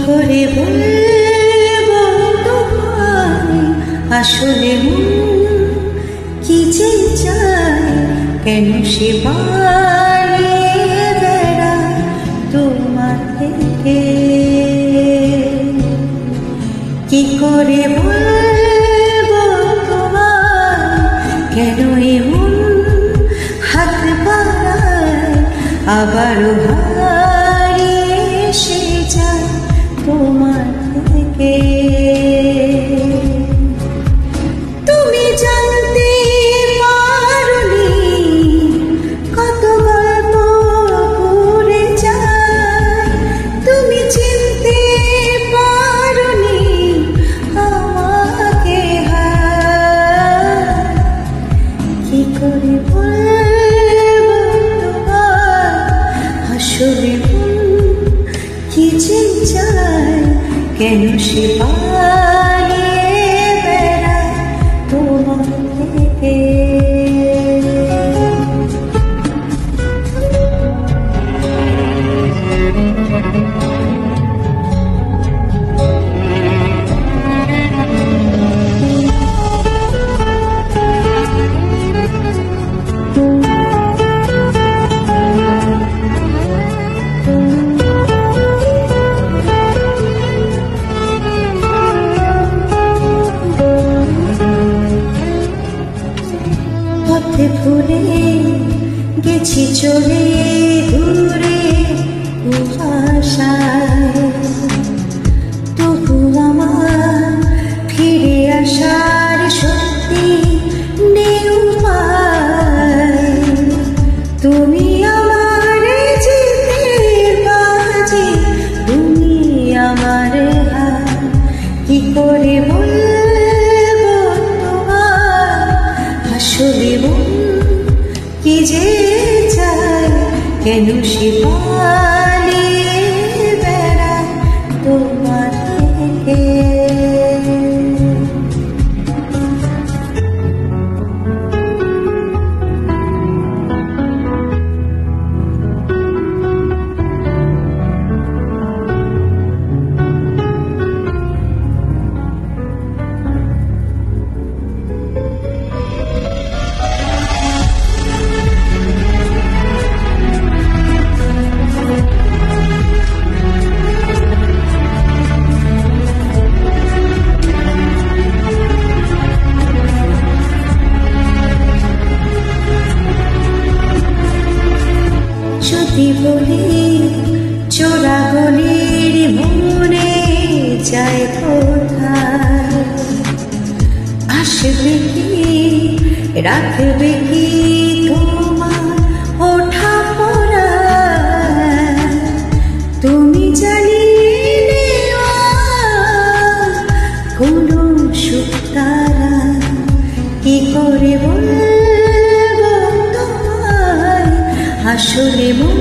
করে বলবো তোমায় আসলে মন কি যে চায়, কেন সে পালিয়ে বেড়ায় তোমার থেকে। কি করে বলবো তোমায় কেন এমন হাত বাড়ায়, আবারও হারিয়ে এসে যায় তোমার থেকে। তুমি জানতে পারোনি কত গল্প ঘুরে যায়, তুমি চিনতে পারোনি আমাকে। কি করে বলবো তোমায় আসলে মন কি যে চায়, কেন সে পালিয়ে বেড়ায় তোমার থেকে। পথে ভুলে গেছি চলে দূরে কুয়াশায়, তবু আমার ফিরে আসার শক্তি নেই উপায়। তুমি আমার জিতের বাজি, তুমি আমার হার। কি করে বলবো তোমায় আসলে মন কি যে চায়, কেন সে পালিয়ে বেড়ায় তোমার থেকে। যদি বলি চোরা গলির মনে যায় কোথায়, আসবে কি রাখবে কি তোমার ওঠা পড়া। তুমি জানিয়ে কোনো সুখ তারা। কি করে বলবো তোমায় আসলে মন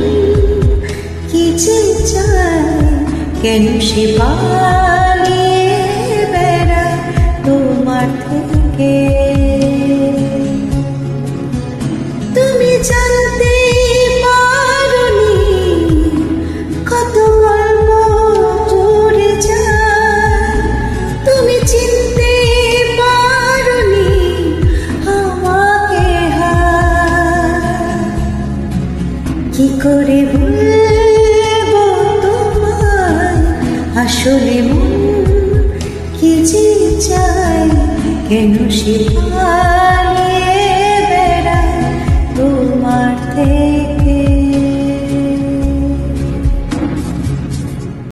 কি যে চায়, কেন সে পালিয়ে বেড়ায় তোমার থেকে। তুমি জানতে পারোনি কত গল্প ঘুরে যায়, তুমি চিনতে পারোনি আমাকে। কি করে বলবো তোমায় আসলে মন কি যে চায়, কেন সে